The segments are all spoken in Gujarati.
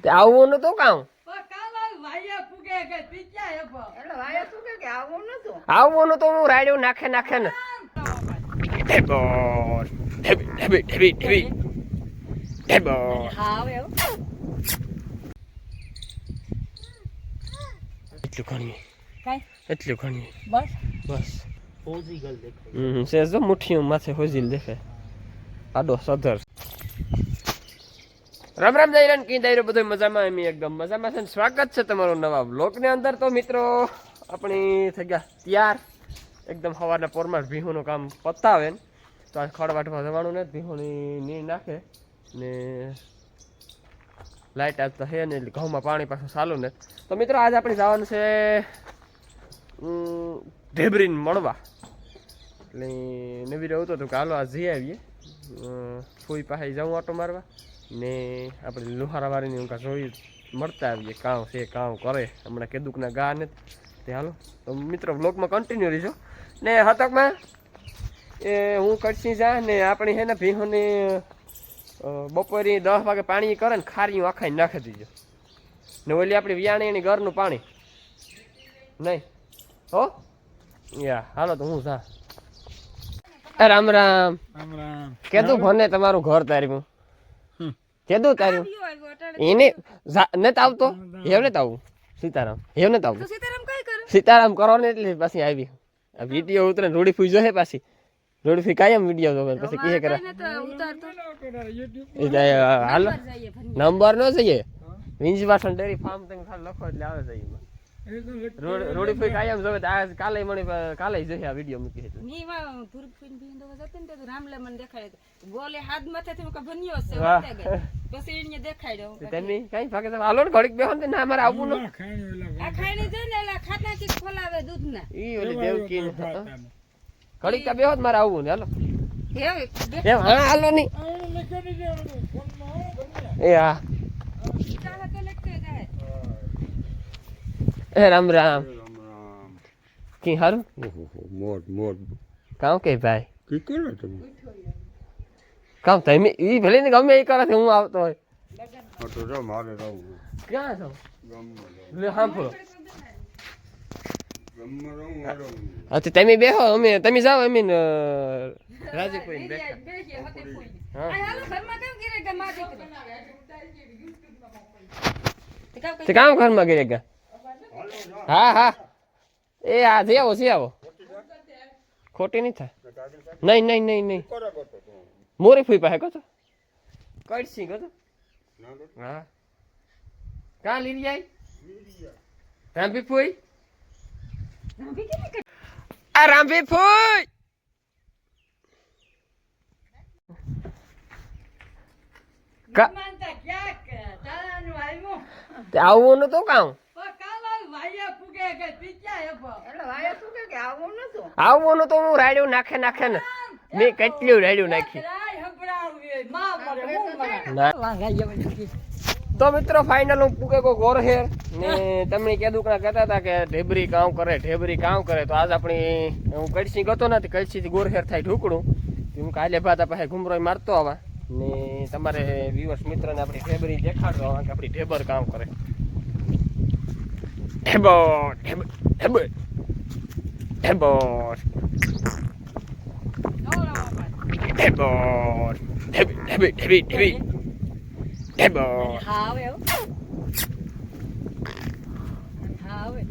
આવવું નતું કામ આવવું નતું હું રાડ્યું નાખે નાખે ને એટલું ઘણી એટલું ઘણી બસ બસ સેજો મુઠ્ઠીઓ માથે હોજીલ દેખે આડો સધર રામ રામ જયરાન કી દાયરો બધું મજામાં એમ એકદમ મજામાં છે. સ્વાગત છે તમારું નવા બ્લોગની અંદર. તો મિત્રો આપણી થઈ ગયા તૈયાર એકદમ સવારના પોરમાં ભીહુંનું કામ પતાવે ને તો આ ખડ વાટવા જવાનું ને ભીહુંની નીર નાખે ને લાઇટ આજ તો હે ને એટલે ઘઉંમાં પાણી પાછું ચાલુ ને. તો મિત્રો આજે આપણે જવાનું છે ઢેબરીને મળવા એટલે નવી રહ્યું હતું કે હાલો આ જઈ આવીએ ફૂઈ પાસે જાઉં આટો મારવા ને આપણે લુહારાવાળીની ઊંઘા જોઈ મળતા આવીએ કામ છે કામ કરે હમણાં કેદુકના ગા ને તે હાલો. તો મિત્રો બ્લોગમાં કન્ટિન્યુ રહીશું ને હતકમાં એ હું કડસી જા ને આપણી છે ને ભીહોની બપોરે 10 વાગે પાણી કરે ને ખારીયું આખાઈ નાખી દીજો ને ઓલી આપણી વિયાણીની ઘરનું પાણી નહીં હો યા હાલો તો હું જા. રામ રામ રામ રામ કેદું ભને તમારું ઘર તાર્યું કેદું તાર્યું એને નથી આવતો હેવ નથી આવું સીતારામ હેવ નથી આવતું સીતારામ કરો ને એટલે પાછી આવી વિડીયો ઉતરે રોડી ફૂઈ જોશે પાછી રોડી ફી કાયમ વિડીયો જોવે પછી કહે કરે હાલો નંબર ન જઈએ વિંજવાસન ડેરી ફાર્મ તમે ખાલી લખો એટલે આવે છે એમાં રોડી ફઈ કાયમ જોવે આજ કાલે મને કાલે જોઈ આ વિડિયો મૂકી છે ની માં ધુરપ ફઈન ભીંદો જતે ને તો રામલે મને દેખાડે બોલે હાથ માથે થી કા ભન્યો છે વતે ગઈ પછી એને દેખાડ્યો તમે કાઈ ભાગે હાલો ને ઘડીક બેહો ને ના અમારે આવવું ન આ ખાઈને જઈ ને એલા ખાટા થી ખોલાવે દૂધ ના ઈ ઓલે દેવકી ઘડીક કા બેહો મારે આવવું ને હાલો એ હા હાલો ની એ હા રામ રામ કી હારું મોટ મોટ કામ કે ભાઈ કી કરો તમે કામ તમે ઈ ભલે ને ગમે ઈ કરે હું આવતો હોય તો જો મારે રહું ક્યાં છો લે હાંભળો ગમે રહું હા તો તમે બેહો અમે તમે જાઓ અમે રાજી કોઈ બેઠા હા હાલો ઘરમાં કેમ ગીરે ગમા તે કામ ઘરમાં ગીરે ગા હા હા એ આ જઈ આવો ખોટી નહીં થાય નહીં નહીં નહીં નહીં મોરી ફૂઈ પાસે કહો કડસી કહો હા કાં લીરી જાય રામભી ફૂઈ આ રામભી ફૂઈ આવું નતું કામ આવવું નતું હું રાડ્યું નાખે નાખે ને મેં કેટલું રાડ્યું નાખ્યું. તો મિત્રો ફાઇનલ હું પૂકે કો ગોર હેર ને તમને કીધું કે કહેતા હતા કે ઢેબરી કામ કરે તો આજ આપણી હું કડસી ગતો નથી કડસી થી ગોર હેર થાય ઢુકડું હું કાલે ભાત પાસે ઘુમરો મારતો આવા ને તમારે વ્યુઅર્સ મિત્રને આપણી ઢેબરી દેખાડતો આવા કે આપણી ઢેબર કામ કરે ઢેબર ઢેબર ઢેબર ઢેબર ઢેબર ઢેબર ઢેબર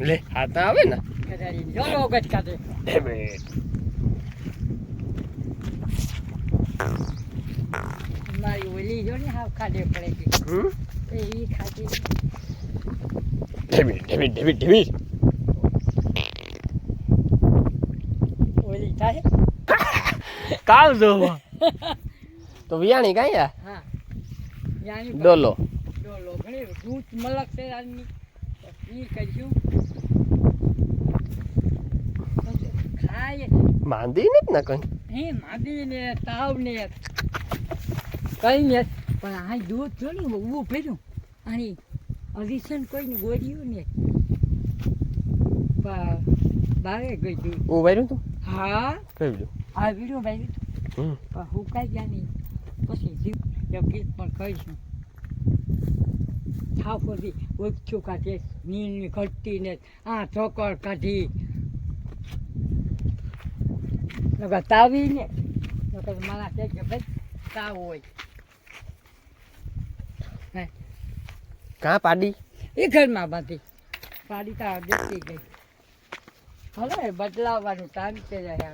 લે હાથ આવે ને ઢેબર મારી ઓલી જો ને હાવ ખાડે પડે છે એ ઈ ખાતી ઢેબર ઓલી થાય કામ જો તો વિયાણી કાઈ હા યાની ડોલો ઘણી દૂધ મલક છે આજની ઈ કર્યું ખાય માંદી નથી ને કઈ હે માંદી ને તાવ ને કઈ ને પણ આ દૂધ જો ને ઊભું ફેર્યું આની અરીસન કોઈને ગોળ્યું ને બારે ગઈ દૂધ ઓ વાયરું તું હા કઈ જો આ વિડિયો ભાઈ હું કાઈ ગયા નહીં પછી થયું તો ગીત પણ કહીશું છાપોથી ઓછું કાઢે નીલની ઘટતી ને આ ચોકડ કાઢી નકર તાવી ને નકર મારા કે ભાઈ તાવ હોય કાં પાડી એ ઘરમાં બાંધી પાડી તાવ દેતી ગઈ હવે બદલાવવાનું ટાઈમ છે હવે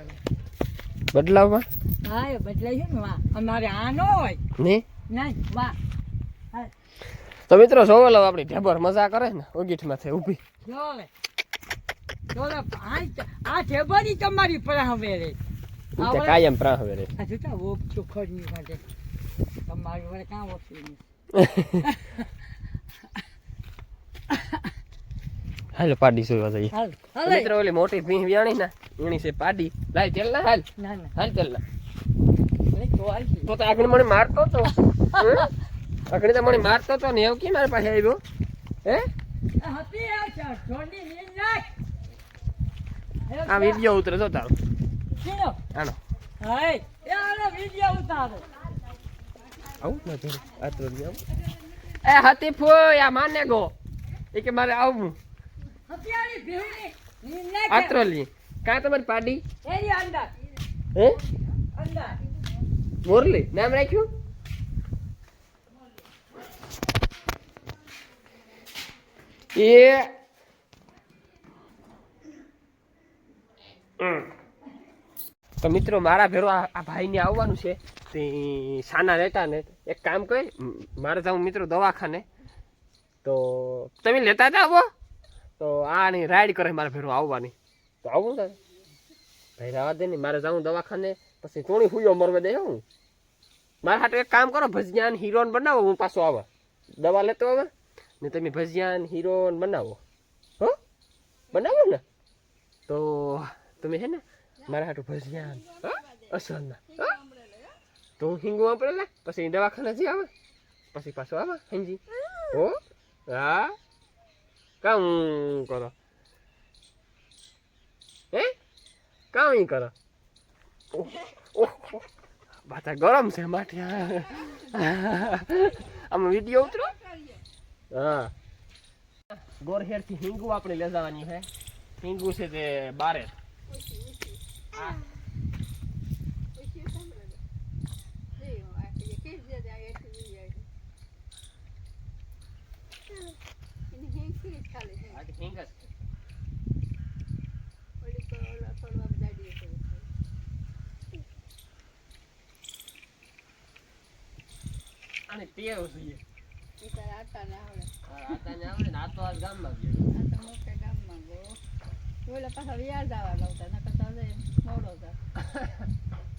બદલાવવા હા એ બદલાય છે ને વાહ અમારે આ ન હોય ને નહીં વાહ તો મિત્રો જોવો લો આપણી ઢેબર મજા કરે ને ઓગીઠમાંથી ઊભી જોલે જોલે આ ઠેબરી તમારી પર હવે રે ઈ તે કાયમ પ્રાહવે રે આ જોતા ઓપ ચોખડની માટે તમારી વડે કાં ઓછી નહીં હાલ પાડી સોવા જઈએ હાલ તો હાલે મિત્રો ઓલી મોટી ભીંહ વ્યાણી ને એની છે પાડી લાય તેલ ના હાલ ના ના હાલ તેલ ના એટલે તો આવી તો આગળ મને મારતો તો આગળ તો મને મારતો તો ને એવું કે મારી પાસે આવ્યો હે હતી આ છોડી નીલ નાખ આ વિડિયો ઉતરે તો તારો ચીનો આનો હાય એ આનો વિડિયો ઉતારો આવું ના ધરે આતરો ની આવું એ હતી ફોય આ માને ગો એ કે મારે આવું હતિયારી ભીડી નીલ નાખ આતરો લી કાં તમારી પાડી એની અંદર હે અંદર મોરલી નામ રાખ્યું એ તો મિત્રો મારા ભેરો આ ભાઈને આવવાનું છે તે સાના રહેતા ને એક કામ કર મારે જાઉં મિત્રો દવાખાને તો તમે લેતા જ આવો તો આની રાઈડ કરે મારા ભેરો આવવાની તો આવું ને ભાઈ રાવા દે ને મારે જાઉં દવાખાને પછી થોડી હુયો મરવા દે હું મારા હાટુ એક કામ કરો ભજીયા ને હીરોન બનાવો હું પાછો આવે દવા લેતો આવે ને તમે ભજીયા ને હીરોન બનાવો હો બનાવો ને તો તમે છે ને મારા હાટુ ભજીયા અસરના તો હું હિંગુ વાપરે લે પછી દવાખાને જઈ આવે પછી પાછો આવે હિંજી હો હા કામ કરો હે કામ ઈ કરો બાતા ગરમ છે માઠિયા આમાં વિડિયો ઉતરો હા ગોરહેર થી હિંગુ આપણે લઈ જવાની છે હિંગુ છે તે બારે હા અને ટેવ જોઈએ આતા ને આવડે ને આ તો આ ગામમાં ગયો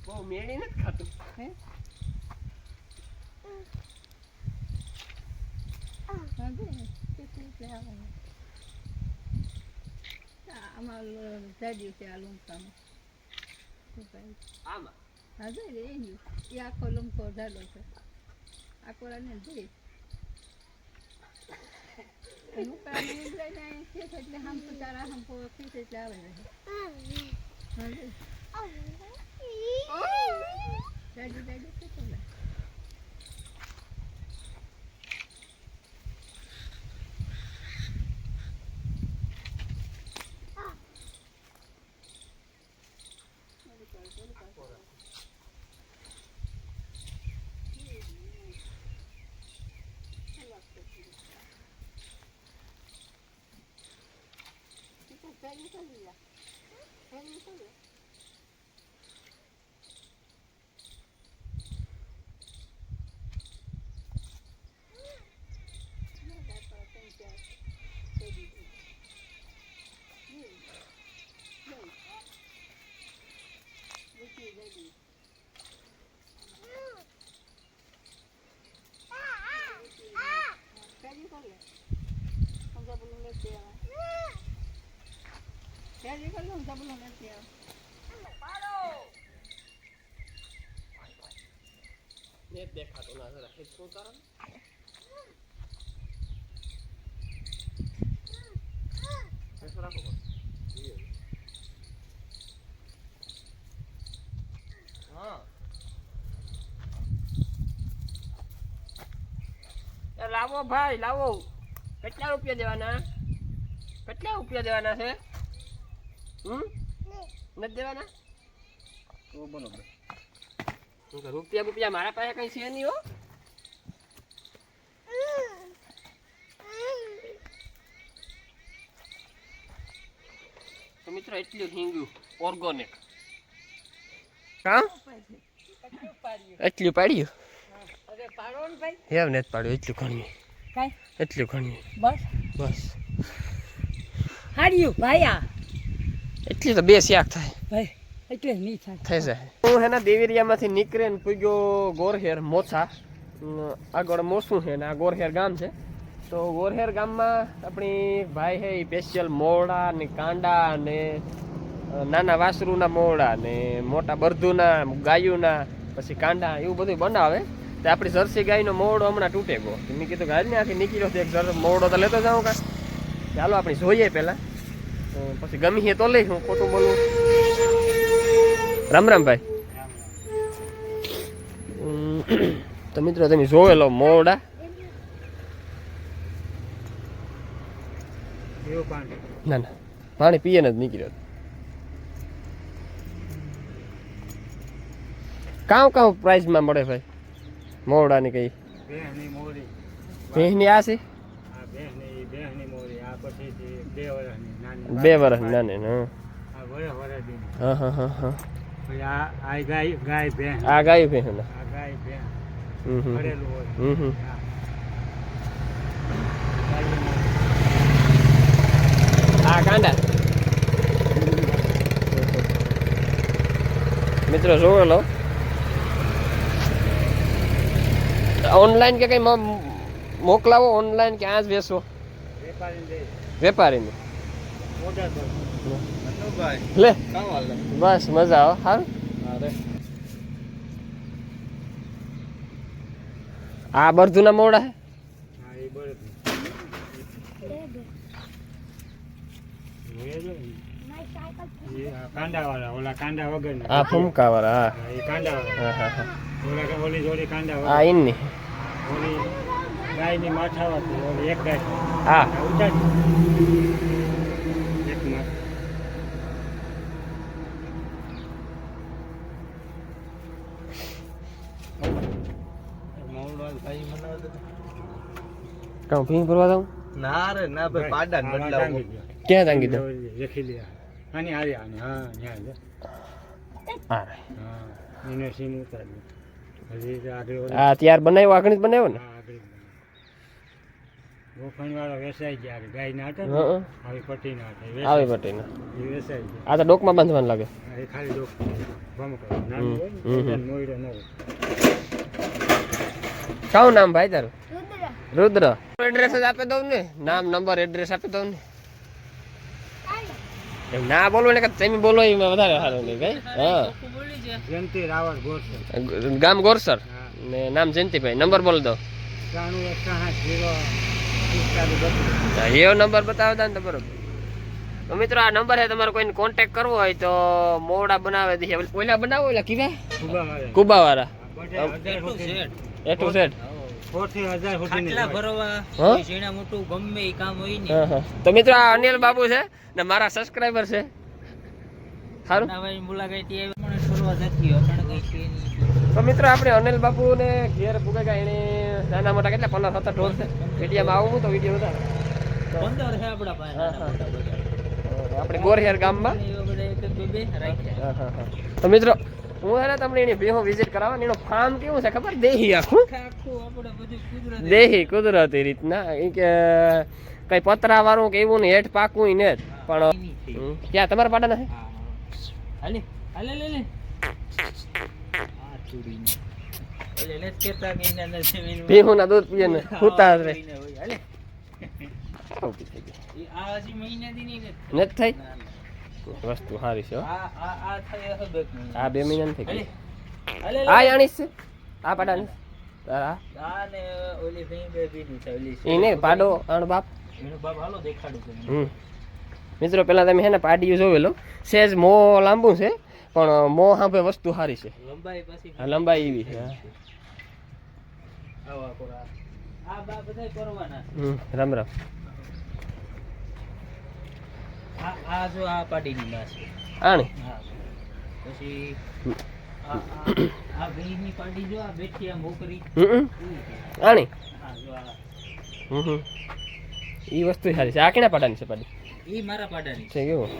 બહુ મેળી નથી ખાતું નેટ દેખાતો ના જરા હેડ શું કરો ऐसा रखो हाँ લાવો ભાઈ લાવો. કેટલા રૂપિયા દેવાના? કેટલા રૂપિયા દેવાના છે? નથી દેવાના? તો બરોબર. રૂપિયા મારા પાસે કઈ છે નહીં હો. તો મિત્રો એટલું હિંગ્યું ઓર્ગોનિક. હા એટલું પાડ્યું. એમ નથી પાડ્યું એટલું ઘણ્યું. એટલું ઘણ્યું બસ. હાર્યું ભાઈ એટલી તો બે શાક થાય ભાઈ એટલે નહીં થઈ જાય. હું હેના દેવીરિયામાંથી નીકળે ને પૂગ્યો ગોરહેર મોછા. આગળ મોસું છે ને આ ગોરહેર ગામ છે. તો ગોરહેર ગામમાં આપણી ભાઈ છે એ સ્પેશિયલ મોરડા ને કાંડા ને નાના વાસરુના મોરડા ને મોટા બરધુના ગાયુંના પછી કાંડા એવું બધું બનાવે. તો આપણી જર્સી ગાયનો મોરડો હમણાં તૂટે ગયો. મેં કીધું ગાય ને આથી નીકળ્યો એક મોરડો તો લેતો જાઉં કાં. ચાલો આપણે જોઈએ પહેલાં પછી ગમી તો લઈ. હું ખોટું બોલું. રામ રામ ભાઈ. તો મિત્રો તમે જોયેલો મોરડા ના ના પાણી પીએ ને જ નીકળ્યો. કાં પ્રાઇઝમાં મળે ભાઈ મોરડાની કઈ? ભેંસની આ છે 2 વર્ષ નાની. હા હા હા હા આ ગાય ભેંસ ના. આ કાંડા મિત્રો જોયેલો ઓનલાઈન કે કઈ મોકલાવો ઓનલાઈન કે આ જ વેચો? વેપારીને લે બસ મજા આવે. સારું આ બરધુના મોડા હે. આ ફૂમકા વાળા. હા ઇનની ગાયની માથાવાથી ઓલી એક ગાય. હા કાં ભીંગ ભરવા દઉં? ના રે ના ભાઈ પાડા ને બદલાવો. ક્યાં તાંગી દઉં? લખી લે આની આરી આની હા ન્યા લે હા હા એને સીન ઉતારી હજી આગળ આ ત્યાર બનાવ્યો આગળ જ બનાવ્યો ને. હા આગળ ગોફણ વાળો વેસાઈ ગયા ગાય ના હતા હા આવી પટ્ટી ના હતા આવી પટ્ટીના. એ વેસાઈ ગયા. આ તો ડોકમાં બાંધવાનું લાગે. એ ખાલી ડોક ભમ કરો નાનું હોય ને મોઈડો ન હોય. શું નામ ભાઈ તારું? રુદ્ર. એડ્રેસ જ આપી દઉં ને, નામ નંબર એડ્રેસ આપી દઉં ને. એમ ના બોલવું ને કે તમે બોલો એ વધારે સારું નહીં ભાઈ. હા જયંતિ રાવળ ગોરસર ગામ ગોરસર ને નામ જયંતિભાઈ. નંબર બોલ દો. 9160 એવો નંબર બતાવો ને તો બરોબર. તો મિત્રો આ નંબર છે તમારે કોઈને કોન્ટેક્ટ કરવો હોય તો મોરડા બનાવે દે. ઓલા બનાવો ઓલા કીધા કુબા વાળા એ ટુ ઝેડ. તો મિત્રો આ અનિલ બાબુ છે ને મારા સબસ્ક્રાઇબર છે. સારું તો મિત્રો આપણે અનિલ બાબુ ને ઘેર પૂગા એને નાના મોટા કેટલા 15-17 ઢોર છે. વિડીયોમાં આવું તો વિડીયો વધારે 15 છે આપડા પાસે. આપણે ગોરહેર ગામમાં. તો મિત્રો હું એને તમને એની ભેહો વિઝિટ કરાવવા. એનો ફાર્મ કેવું છે ખબર? દેહી આખું દેહી કુદરતી રીતના. એ કે કઈ પતરા વાળું કે એવું ને હેઠ પાકું ને જ પણ ક્યાં તમારા પાડાના છે? ભેહું ના દૂધ પીએ ને હુતા રે નથી થઈ વસ્તુ સારી છે. આ 2 મહિના થઈ ગઈ. આ જાણીશ છે આ પાડાની એને પાડો આણ બાપ. મિત્રો પેલા તમે હે ને પાડીયું જોવેલો. સેજ મો લાંબુ છે પણ મો હાંભે વસ્તુ સારી છે. લંબાઈ એવી છે. આ બા બધાય કરવાના રામ રામ. આ જો આ પાડીની બા છે આણી હા પછી આ ભેંસની પાડી જો આ બેઠી આ મોકરી આણી હા જો આ એ વસ્તુ સારી છે. આ કેના પાડાની છે પાડી? ઈ મારા પાડાની છે કેવું?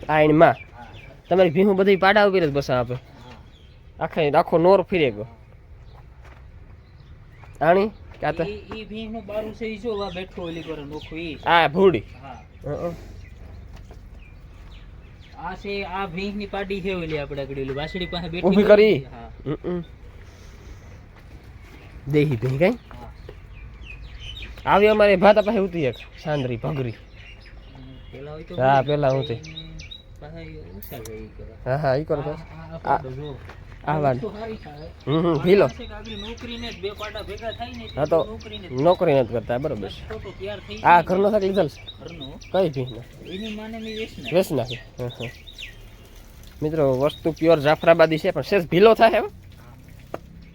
આ એની માં હા તમારી ભીહું બધી પાડા ઉપર જ બસ આપે હા આખો નોર ફીરે ગયો. આણી કાતા ઈ ભેંસનું બારું છે ઈ જો આ બેઠો ઓલી પર નોખો ઈ આ ભૂડી હા આ છે આ ભેંસની પાડી છે ઓલી આપણે આગળ ઓલી વાસળી પાસે બેઠી ઊભી કરી હા દેહી ભી કઈ હા આવી અમારે ભાતા પાસે ઉતી એક સાંદરી ભગરી. પેલા હોય તો હા પેલા ઉતી પાસે ઉછા ગઈ કરે હા ઈ કરો તો આ પાડો જો આ વાડ તો સારી થાય ભીલો આગળ નોકરીને જ બે પાડા ભેગા થાય ને હા તો નોકરીને નોકરી નથી કરતા બરોબર છે. ફોટો તૈયાર થઈ આ ઘરનો શાક લીધેલ છે ઘરનો કઈ ભીને એની માને મે વેચના વેચ નાખી. મિત્રો વસ્તુ પ્યોર જાફરાબાદી છે પણ સેજ ભીલો થાય હવે.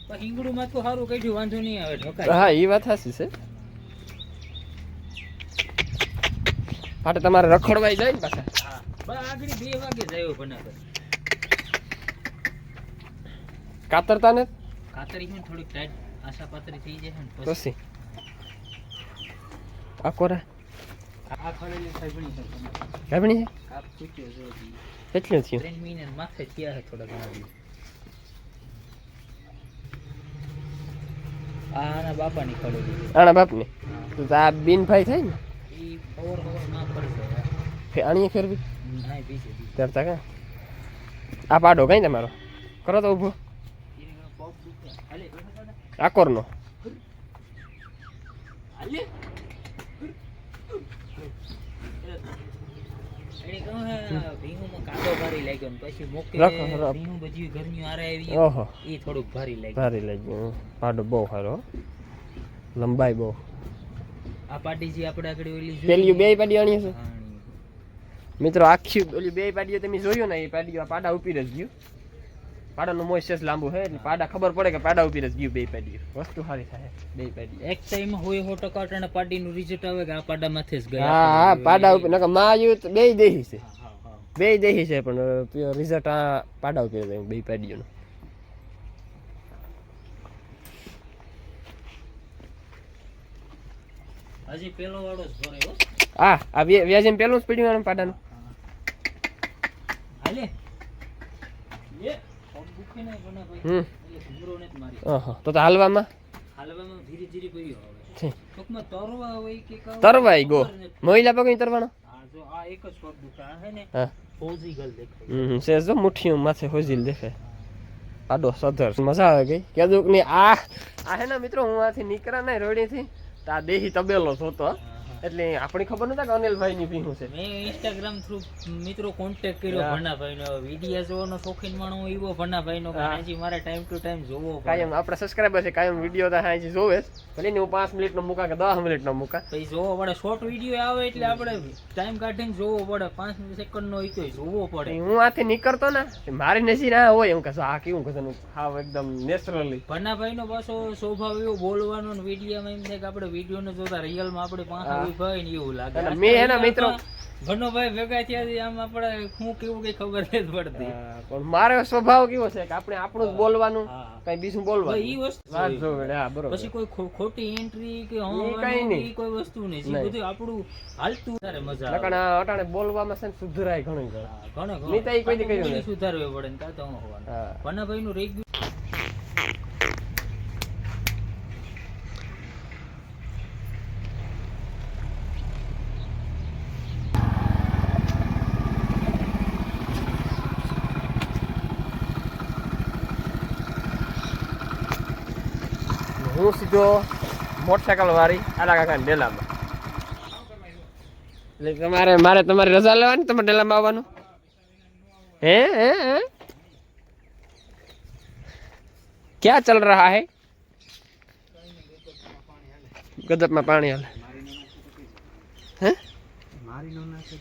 પણ હિંગડું માં તો સારું કાઢ્યું વાંધો નહીં આવે ઢોકાય હા એ વાત સાચી છે. માટે તમારે રખડવાઈ જાય ને પાછા. હા બસ આગળ 2 વાગે જાયો બનાવે કાતરતા ને કાતરી માં થોડીક ટાઈટ આશા પાતરી થઈ જાય ને પછી આ કોરા આ ખડેલી સાઈબણી છે ગાબણી છે કાપ તૂટ્યો જો કેટલું થયું? 3 મહિને માથે થયા છે થોડા ઘણા દી. આના બાપાની ખડેલી છે આના બાપને તો આ બિનભાઈ થાય ને ઈ ઓવર માં ફરશે આણીએ ફેરવી નાય બીજે તરતા કા આ પાડો કઈ તમારો કરો તો ઊભો ઈને પોપ દુખે હાલે બેઠો દાદા આકોરનો હાલે એને કહું હે ભીંગુમાં કાદો ભારી લાગ્યો ને પછી મોકે રાખો, રાખો. ભીંગું બધી ઘરની આરે આવી ઓહો ઈ થોડુંક ભારી લાગ્યું ભારી લાગ્યું. પાડો બહુ સારો હો. લંબાઈ બહુ. આ પાટી જે આપણે આગળ ઓલી પેલી બે પાડી આણી છે હાણી. મિત્રો. આખી ઓલી બે પાડીઓ તમે જોયું ને એ પાડીઓ પાડા ઉપર જ ગયું. પાડાનું મોઇસ્ચર લાંબુ છે એટલે પાડા ખબર પડે કે પાડા ઉપર જ ગયું બે પાડીઓ. વસ્તુ સારી થાય બે પાડીઓ. એક ટાઈમ હોય 100% અટાણે પાટીનું રિઝલ્ટ આવે કે આ પાડા માથે જ ગયા હા હા પાડા ઉપર નકર માં આવ્યું તો બે દેહી છે. હા હા બે દેહી છે પણ રિઝલ્ટ આ પાડા ઉપર જ બે પાડીઓનું. હજી પેલો વાળો જ ભરે હો આ વ્યાજે પેલું જ પડ્યું પાડાનું. હાલે લે પગ દુખે ને બના ભાઈ હમ એટલે ઘૂમરો ને જ મારી ઓહો તો હાલવામાં હાલવામાં ધીરે ધીરે પડ્યો હવે છે. ટૂંકમાં તરવા હોય કે કાં તરવાઈ ગો ખબર નથી. મહિલા પગ તરવાનો. હા જો આ એક જ પગ દુખે આ હે ને હા ફૌજી ગલ દેખાય સેજ જો મુઠ્ઠી માથે હોજીલ દેખે. પાડો સધર મજા આવે ગઈ કેદુક ની આ હે ને મિત્રો હું આથી નીકળ્યા ને રોડીથી તો આ દેહી તબેલો જોતો એટલે આપણી ખબર નતા કે અનિલભાઈ ની ભીહું છે. મેં ઇન્સ્ટાગ્રામ થ્રુ મિત્રો કોન્ટેક્ટ કર્યો ભણાભાઈ નો વિડિયો જોવાનો શોખીન માણો એવો ભણાભાઈ નો હજી મારે ટાઈમ ટુ ટાઈમ જોવો પડે કાયમ આપણા સબસ્ક્રાઇબર છે કાયમ વિડિયો તો હાજી જોવે જ ભલે ને હું 5 મિનિટ નો મૂકા કે 10 મિનિટ નો મૂકા પછી જોવો પડે શોર્ટ વિડિયો આવે એટલે આપણે ટાઈમ કાઢીને જોવો પડે 5 સેકન્ડ નો હોય તો જોવો પડે હું આથી નીકળતો ને મારી નસીબ આ હોય એમ કે આ કેવું કે હાવ એકદમ નેચરલી. ભણાભાઈ નો પાછો સ્વભાવ એવો બોલવાનો ને વિડિયોમાં એમ થાય કે આપણે વિડિયો ને જોતા રિયલ માં આપણે પાસે ભાઈ ને એવું લાગે. અને મેં એના મિત્રો ભણોભાઈ ભેગા થયા આમ આપણે હું કેવું કઈ ખબર નથી પડતી. પણ મારો સ્વભાવ કેવો છે કે આપણે આપણું જ બોલવાનું હા. કઈ બીજું ઈ બોલવાનું વસ્તુ વાત જોવે. હા બરોબર. પછી કોઈ ખોટી એન્ટ્રી કે ઈ કાંઈ નહીં. ઈ કોઈ વસ્તુ નહીં જે બધું આપણું હાલતું ત્યારે મજા આવે. નકર આ અટાણે બોલવામાં છે ને સુધરાય ઘણું ઘણું. ઘણો નહીં તો ઈ કોઈ દી કર્યું ઘણું નહીં. સુધારવું પડે ને કાં તો હું હોવાનું હા ભણાભાઈ નું રેગ્યુલર હું સીધો મોટરસાયકલ વાળી આલા કાકા ડેલામાં. એટલે તમારી રજા લેવાની તમારે ડેલામાં આવવાનું હે હે હે ક્યાં ચલ રહા હે? ગદપમાં પાણી હાલે હે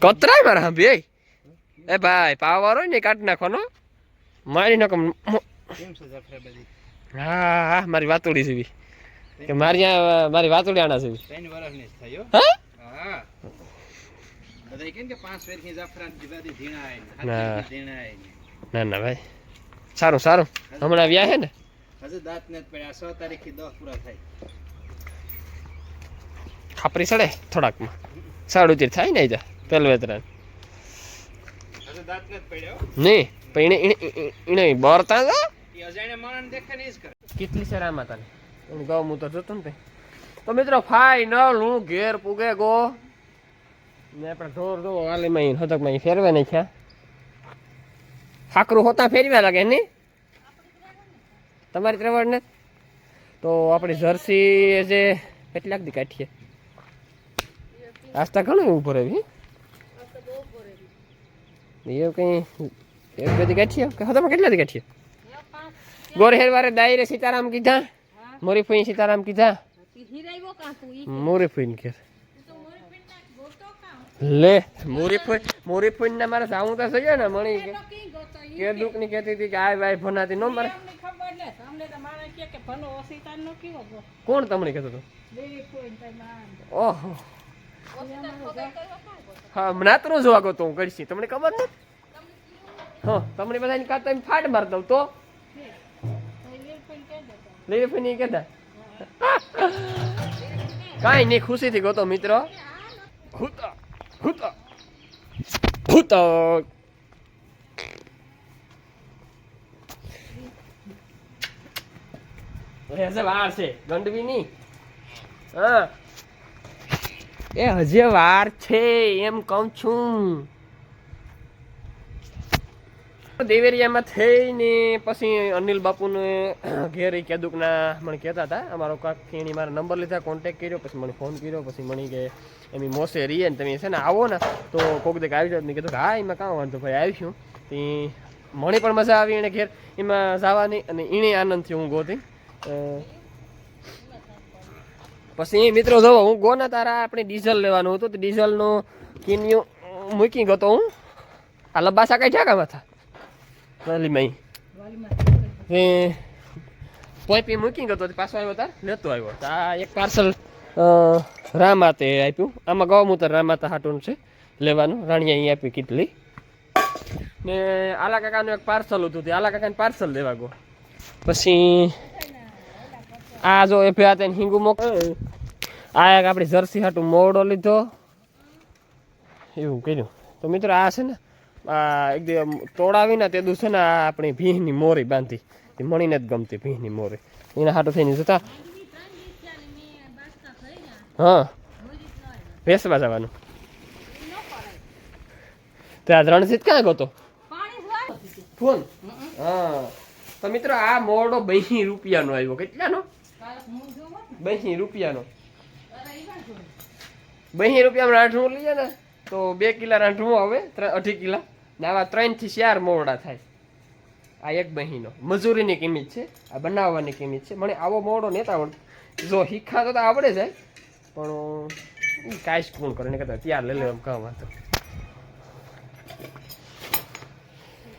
કતરાય મારા હા બે એ ભાઈ પાવર હોય ને કાઢી નાખવાનો મારી નાખો. કેમ છે જાફરાબાદી? હા હા મારી વાતોડી જેવી કે મારી મારી વાતુડી આણા છે 3 વર્ષની જ થઈ હો. હા હા બધાય કેમ કે 5 વર્ષની જાફરાન જીવાદી ધીણાય ના. હાથી ધીણાય ના ના ભાઈ સારું સારું હમણાં વ્યા હે ને હજુ દાંત ને પડ્યા 6 તારીખથી 10 પૂરા થાય ખાપરી સડે થોડાકમાં સાડું ચીર થાય ને જા પેલું વેતરાન હજુ દાંત ને પડ્યા હો. નહીં પણ એને બરતા હતા ઈ અજાણ્યા માણસ દેખે ને ઈ જ કરે કેટલી છે રામા તને હું ગઉ હું તો જોતો ને તો મિત્રો ફાઈનલ હું ઘેર પૂગે ગો ને આપણે ઢોર જો વાલીમાં હતકમાં ફેરવે નહીં ખ્યા ખાકરું હોતા ફેરવ્યા લાગે નહીં તમારી ત્રેવડ ને તો આપણી જર્સી જે કેટલાક દી કાઢીએ આસ્તા ઘણું એવું ભરે એવું કંઈ એક બધી કાઢીએ કે હતામાં કેટલા દી કાઢીએ ગોરહેર વારે દાયરે સીતારામ કીધા મોરી ફઈ સીતારામ કીધા મોરી ફઈને કે લે મોરી ફઈને ના મારે જાવું તો જોઈએ ને મણી કે દુઃખ ની કહેતી હતી કે આ ભાઈ ભનાતી ન મારે કોણ તમને કહેતો હતો ઓહો હા નાતરું જોવા ગયો તો હું કરીશી તમને ખબર નથી હા તમને બધાની કાતા એમ ફાટ માર દઉં તો લેવી ફઈ કહેતા કાંઈ નહીં ખુશીથી ગયો તો મિત્રો હુતા હુતા હુતા હજે વાર છે ગંડવી ની હા એ હજે વાર છે એમ કહું છું દેવેરિયામાં થઈને પછી અનિલ બાપુને ઘેર કેદુકના મને કહેતા હતા અમારો કાકીની મારા નંબર લીધા કોન્ટેક કર્યો પછી મને ફોન કર્યો પછી મને કે એમ મોસે રહીએ ને તમે છે ને આવો ને તો કોક દેખ આવી જાત ને કીધું કે હા એમાં કાં વાંધો ભાઈ આવીશું તે મને પણ મજા આવી એને ઘેર એમાં જવાની અને એને આનંદથી હું ગોતી પછી મિત્રો જોવો હું ગો ના તારા આપણે ડીઝલ લેવાનું હતું તો ડીઝલનું કિનિયું મૂકી ગયો તો હું આ લબાસા કઈ જાગામાં હતા વાલીમાં એ પોઈપી મૂકી ગયો તો પાછો આવ્યો તાર લેતો આવ્યો આ એક પાર્સલ રામાતે આપ્યું આમાં ગૌમૂત્ર રામાતા હાટું છે લેવાનું રાણીએ અહીં આપ્યું કેટલી ને આલા કાકાનું એક પાર્સલ હતું તે આલા કાકાને પાર્સલ લેવા ગયો પછી આ જો એ ભેયા તેને હિંગુ મોક આ એક આપણી જર્સી હાટું મોવડો લીધો એવું કર્યું તો મિત્રો આ છે ને આ એકદમ તોડાવીને તે દું છે ને આ આપણી ભીંની મોરી બાંધી એ મણીને જ ગમતી ભીંની મોરી એના હાટું થઈને જતા હા વેસવા જવાનું ત્યાં રણજીત ક્યાં ગયો તો ફોન હા તો મિત્રો આ મોરડો 20 રૂપિયાનો આવ્યો કેટલાનો 20 રૂપિયાનો 20 રૂપિયામાં રાંઠવું લઈએ ને તો 2 કિલા રાંઠવું આવે 2.5 કિલા ને આવા 3 થી 4 મોરડા થાય આ એક બહીનો મજૂરીની કિંમત છે આ બનાવવાની કિંમત છે મને આવો મોરડો નેતા આવડે જો શીખા તો આવડે જાય પણ કાંઈ જ કોણ કરે ને કહેતા ત્યાં લઈ લે એમ કામ હતો